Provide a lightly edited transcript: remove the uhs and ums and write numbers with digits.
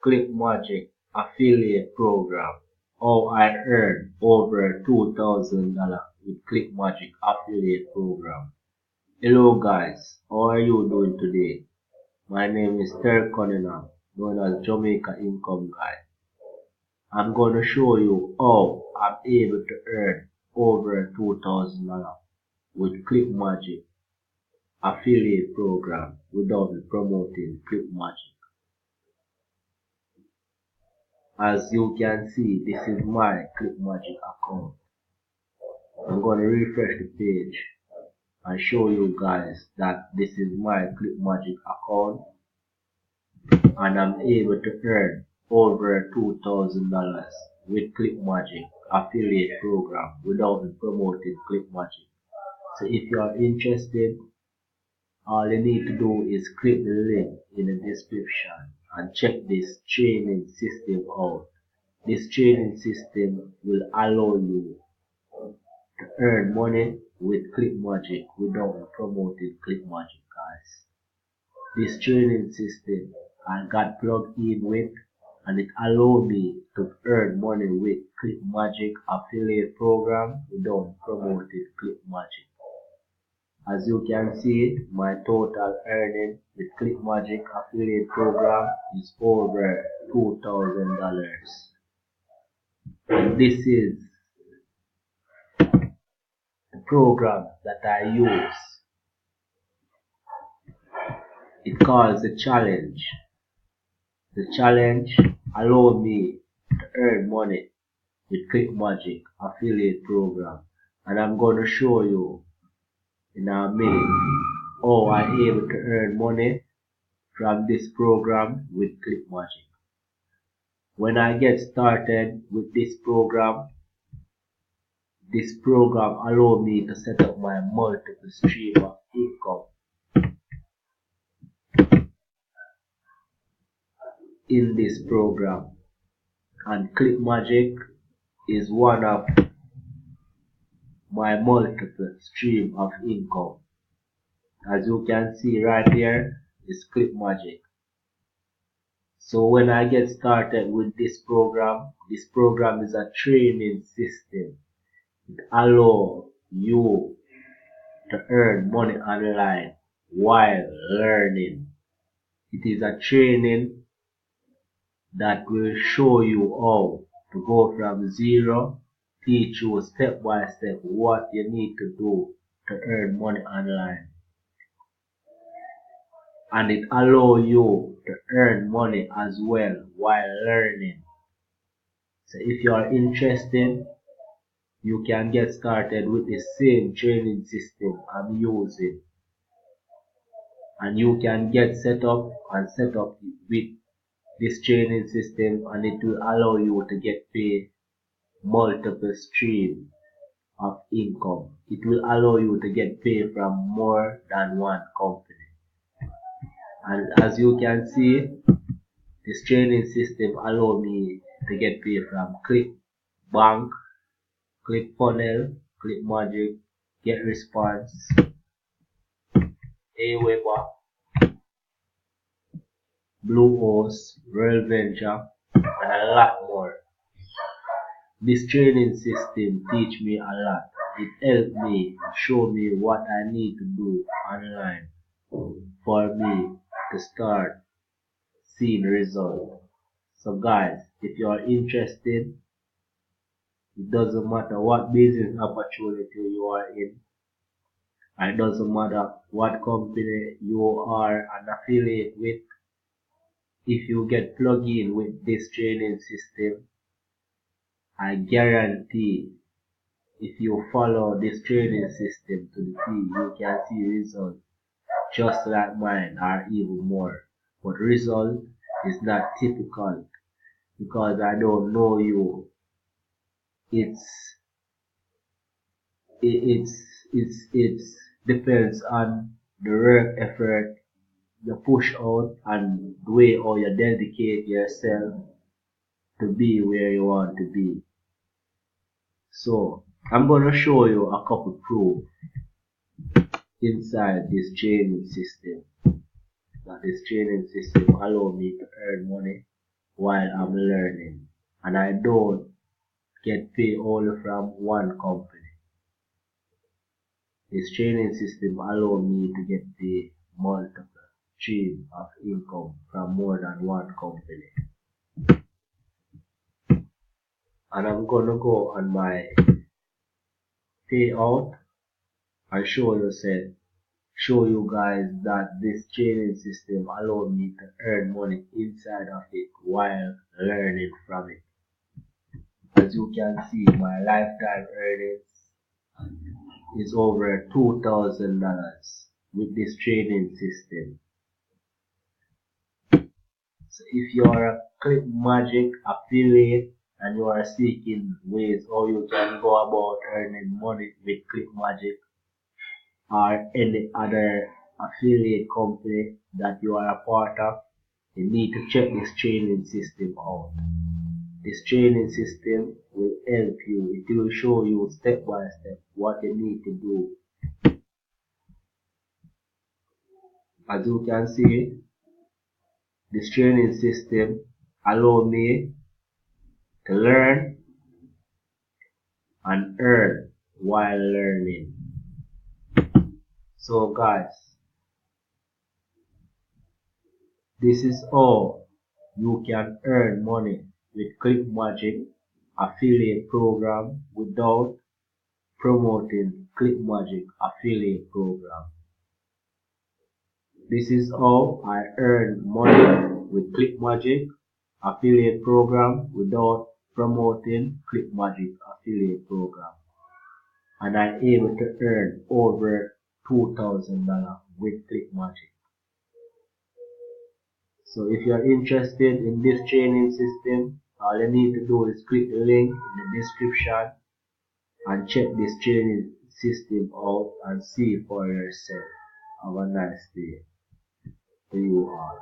Clickmagick affiliate program. How I earned over $2,000 with Clickmagick affiliate program. Hello guys, how are you doing today? My name is Terry Cunningham, known as Jamaica Income Guy. I'm going to show you how I'm able to earn over $2,000 with Clickmagick affiliate program without promoting Clickmagick. As you can see, this is my Clickmagick account. I'm going to refresh the page and show you guys that this is my Clickmagick account and I'm able to earn over $2,000 with Clickmagick affiliate program without promoting Clickmagick. So if you are interested, all you need to do is click the link in the description and check this training system out. This training system will allow you to earn money with Clickmagick without promoting Clickmagick, guys. This training system I got plugged in with and it allowed me to earn money with Clickmagick affiliate program without promoting Clickmagick. As you can see, my total earning with Clickmagick affiliate program is over $2,000. And this is the program that I use. It calls the challenge. The challenge allowed me to earn money with Clickmagick affiliate program. And I'm going to show you in a minute how I'm able to earn money from this program with Clickmagick. When I get started with this program allows me to set up my multiple stream of income in this program, and Clickmagick is one of my multiple stream of income. As you can see right here is Clickmagick. So when I get started with this program is a training system. It allows you to earn money online while learning. It is a training that will show you how to go from zero, teach you step by step what you need to do to earn money online. And it allows you to earn money as well while learning. So if you are interested, you can get started with the same training system I'm using. And you can get set up with this training system, and it will allow you to get paid multiple streams of income. It will allow you to get paid from more than one company. And as you can see, this training system allows me to get paid from ClickBank, ClickFunnel, Clickmagick, GetResponse, Aweber, Bluehost, Real Venture, and a lot more. This training system teach me a lot. It helped me, show me what I need to do online for me to start seeing results. So guys, if you are interested, it doesn't matter what business opportunity you are in. It doesn't matter what company you are an affiliate with. If you get plugged in with this training system, I guarantee if you follow this training system to the T, you can see results just like mine or even more. But result is not typical because I don't know you. It depends on the work effort you push out and the way how you dedicate yourself to be where you want to be. So I'm gonna show you a couple proof inside this training system. That this training system allow me to earn money while I'm learning, and I don't get paid only from one company. This training system allows me to get the multiple stream of income from more than one company. And I'm gonna go on my payout and show you guys that this training system allows me to earn money inside of it while learning from it. As you can see, my lifetime earnings is over $2,000 with this training system. So if you are a Clickmagick affiliate and you are seeking ways how you can go about earning money with Clickmagick or any other affiliate company that you are a part of, you need to check this training system out. This training system will help you. It will show you step by step what you need to do. As you can see, this training system allows me to learn and earn while learning. So guys, this is how you can earn money with Clickmagick affiliate program without promoting Clickmagick affiliate program. This is how I earn money with Clickmagick affiliate program without promoting Clickmagick affiliate program. And I'm able to earn over $2,000 with Clickmagick. So if you are interested in this training system, all you need to do is click the link in the description and check this training system out and see for yourself. Have a nice day to you all.